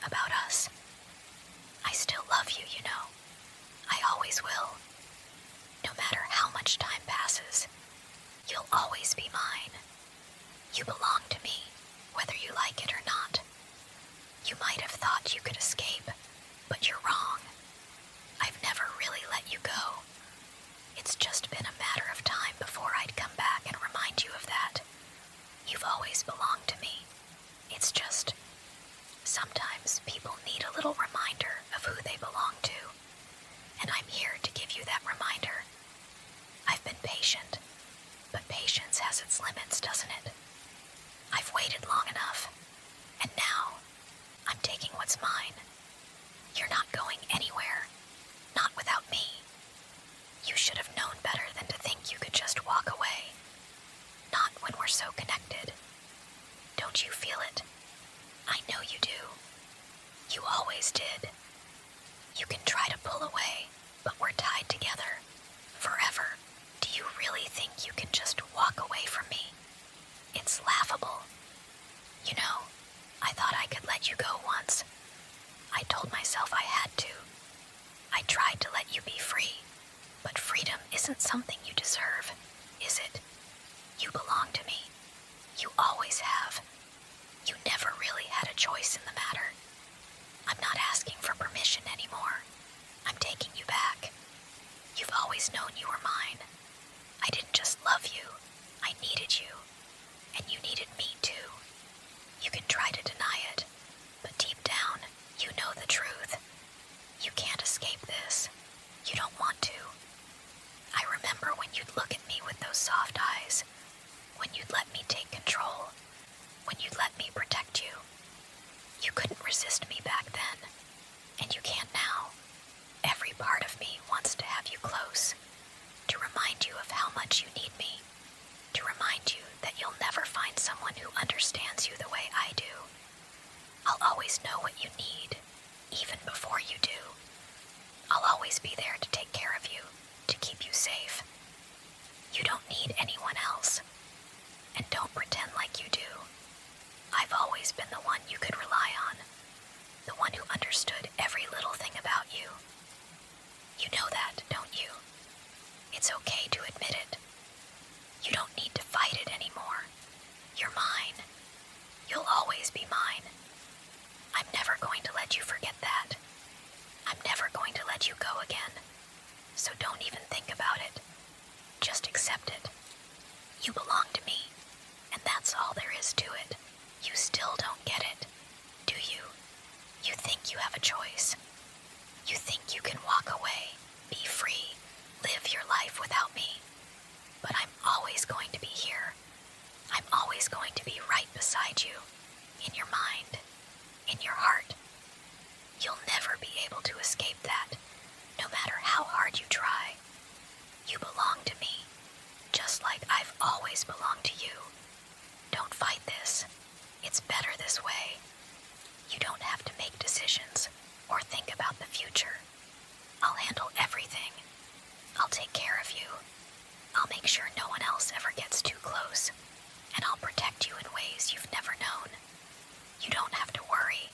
about us. I still love you, you know. I always will. No matter how much time passes, you'll always be mine. You belong to me, whether you like it or not. You might have thought you could escape, but you're wrong. I've never really let you go. It's just been a matter of time before I'd come back and remind you of that. You've always belonged to me. It's just, sometimes people need a little reminder of who they belong to, and I'm here to give you that reminder. I've been patient, but patience has its limits, doesn't it? I've waited long enough, and now I'm taking what's mine. You're not going anywhere, not without me. You should have known better than to think you could just walk away. Not when we're so connected. Don't you feel it? I know you do. You always did. You can try to pull away, but we're tied together. Forever. Do you really think you can just walk away from me? It's laughable. You know, I thought I could let you go once. I told myself I had to. I tried to let you be free, but freedom isn't something you deserve, is it? You belong to me. You always have. You never really had a choice in the matter. I'm not asking for permission anymore. I'm taking you back. You've always known you were mine. I didn't just love you. I needed you. And you needed me too. You can try to deny it, but deep down, you know the truth. You can't escape this. You don't want to. I remember when you'd look at me with those soft eyes, when you'd let me take control, when you'd let me protect you. You couldn't resist me back then, and you can't now. Every part of me wants to have you close, to remind you of how much you need me, to remind you that you'll never find someone who understands you the way I do. I'll always know what you need, even before you do. I'll always be there to take care of you, to keep you safe. You don't need anyone else, and don't pretend like you do. I've always been the one you could rely on, the one who understood every little thing about you. You know that, don't you? It's okay to admit it. You don't need to fight it anymore. You're mine. You'll always be mine. I'm never going to let you forget that. I'm never going to let you go again. So don't even think about it. Just accept it. You belong to me, and that's all there is to it. You still don't get it, do you? You think you have a choice. You think you can walk away, be free, live your life without me. But I'm always going to be here. I'm always going to be right beside you, in your mind, in your heart. You'll never be able to escape that, no matter how hard you try. You belong to me, just like I've always belonged to you. Don't fight this. It's better this way. You don't have to make decisions or think about the future. I'll handle everything. I'll take care of you. I'll make sure no one else ever gets too close, and I'll protect you in ways you've never known. You don't have to worry.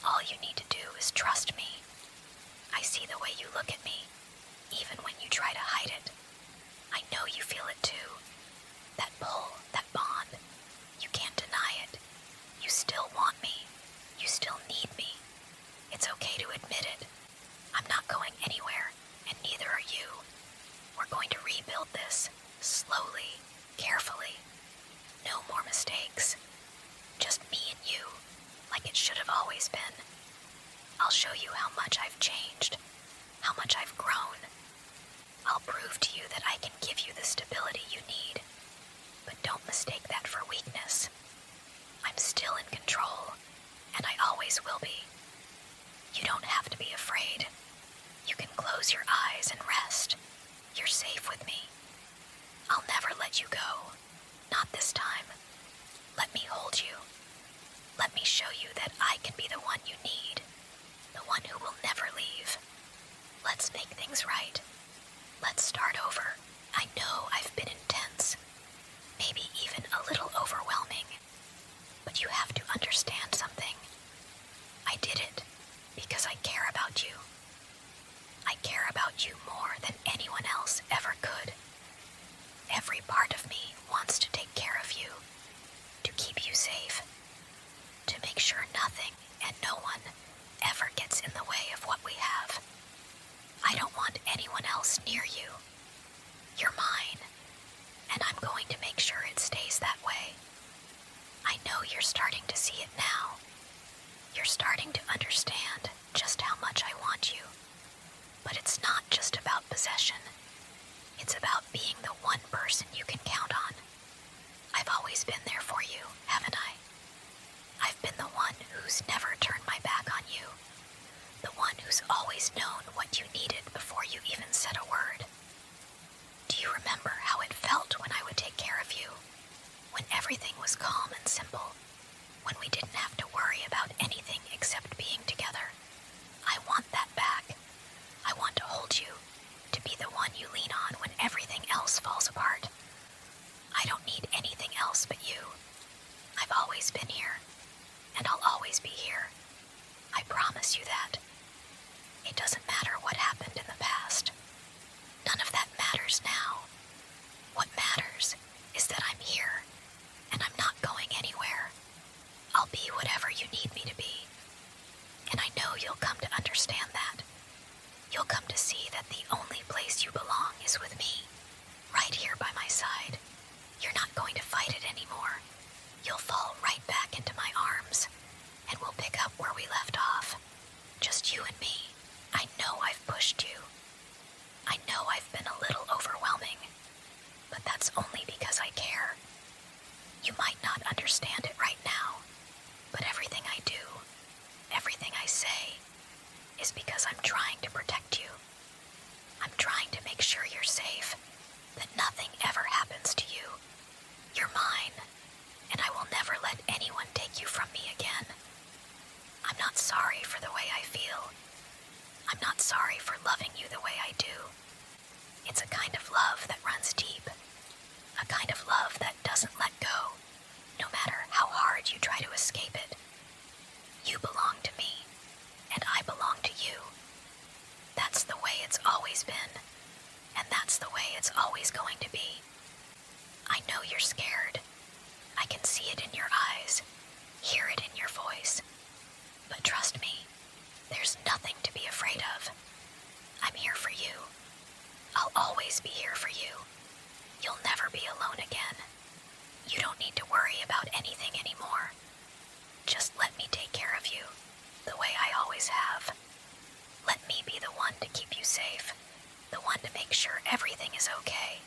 All you need to do is trust me. I see the way you look at me, even when you try to hide it. I know you feel it too. That pull, that bond. You can't deny it. You still want me. You still need me. It's okay to admit it. I'm not going anywhere, and neither are you. We're going to rebuild this, slowly, carefully. No more mistakes. Just me and you, like it should have always been. I'll show you how much I've changed, how much I've grown. I'll prove to you that I can give you the stability you need, but don't mistake that for weakness. I'm still in control, and I always will be. You don't have to be afraid. You can close your eyes and rest. You're safe with me. I'll never let you go. Not this time. Let me hold you. Let me show you that I can be the one you need. The one who will never leave. Let's make things right. Let's start over. I know I've been intense. Maybe even a little overwhelming. But you have to understand something. I did because I care about you. I care about you more than anyone else ever could. Every part of me wants to take care of you, to keep you safe, to make sure nothing and no one ever gets in the way of what we have. I don't want anyone else near you. You're mine, and I'm going to make sure it stays that way. I know you're starting to see it now. You're starting to understand just how much I want you. But it's not just about possession. It's about being the one person you can count on. I've always been there for you, haven't I? I've been the one who's never turned my back on you. The one who's always known what you needed before you even said a word. Do you remember how it felt when I would take care of you? When everything was calm and simple? When we didn't have to worry about anything except being together? I want that back. I want to hold you, to be the one you lean on when everything else falls apart. I don't need anything else but you. I've always been here, and I'll always be here. I promise you that. It doesn't matter what happened in the past. None of that matters now. What matters is that I'm here, and I'm not going anywhere. I'll be whatever you need me to be. And I know you'll come to understand that. You'll come to see that the only place you belong is with me, right here by my side. You're not going to fight it anymore. You'll fall right back into my arms, and we'll pick up where we left off. Just you and me. I know I've pushed you. I know I've been a little overwhelming, but that's only because I care. You might not understand it right now, but everything I do, everything I say, is because I'm trying to protect you. I'm trying to make sure you're safe, that nothing ever happens to you. You're mine, and I will never let anyone take you from me again. I'm not sorry for the way I feel. I'm not sorry for loving you the way I do. It's a kind of love that runs deep, a kind of love that doesn't let go, no matter how hard you try to escape it. You belong to me, and I belong to you. That's the way it's always been, and that's the way it's always going to be. I know you're scared. I can see it in your eyes, hear it in your voice. But trust me, there's nothing to be afraid of. I'm here for you. I'll always be here for you. You'll never be alone again. You don't need to worry about anything anymore. Just let me take care of you, the way I always have. Let me be the one to keep you safe, the one to make sure everything is okay.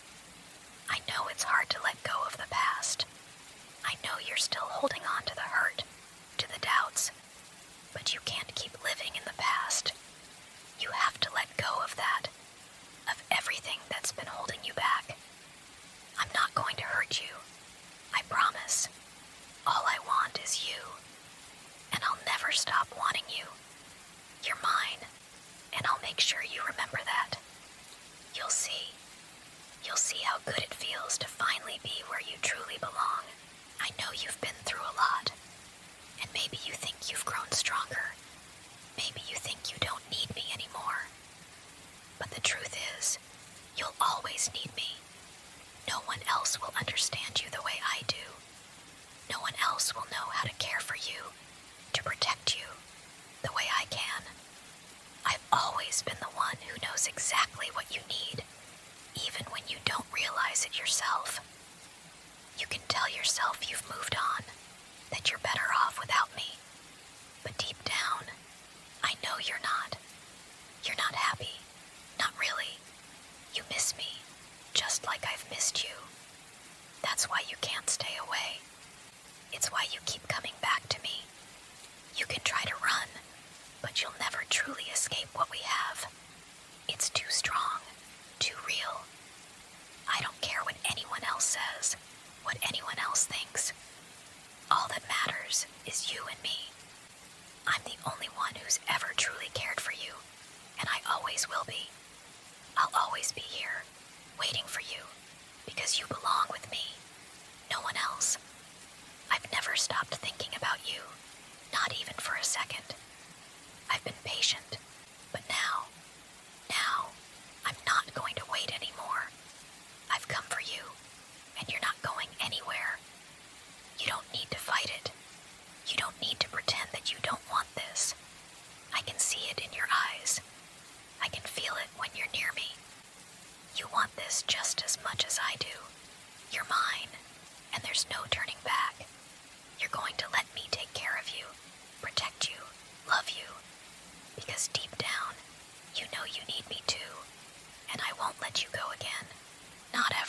I know it's hard to let go of the past. I know you're still holding on to the hurt, to the doubts, but you can't keep living in the past. You have to let go of that, of everything that's been holding you back. I'm not going to hurt you, I promise. All I want is you, and I'll never stop wanting you. You're mine, and I'll make sure you remember that. You'll see. You'll see how good it feels to finally be where you truly belong. I know you've been through a lot, and maybe you think you've grown stronger. Maybe you think you don't need me anymore. But the truth is, you'll always need me. No one else will understand you the way I do. No one else will know how to care for you, to protect you, the way I can. I've always been the one who knows exactly what you need, even when you don't realize it yourself. You can tell yourself you've moved on, that you're better off without me. But deep down, I know you're not. You're not happy. Not really. You miss me, just like I've missed you. That's why you can't stay away. It's why you keep coming back to me. You can try to run, but you'll never truly escape what we have. It's too strong, too real. I don't care what anyone else says, what anyone else thinks. All that matters is you and me. I'm the only one who's ever truly cared for you, and I always will be. I'll always be here, waiting for you, because you belong with me, no one else. I've never stopped thinking about you, not even for a second. I've been patient, but now, I'm not going to wait anymore. I've come for you, and you're not going anywhere. You don't need to fight it. You don't need to pretend that you don't want this. I can see it in your eyes. I can feel it when you're near me. You want this just as much as I do. You're mine, and there's no turning back. You're going to let me take care of you, protect you, love you, because deep down, you know you need me too, and I won't let you go again. Not ever.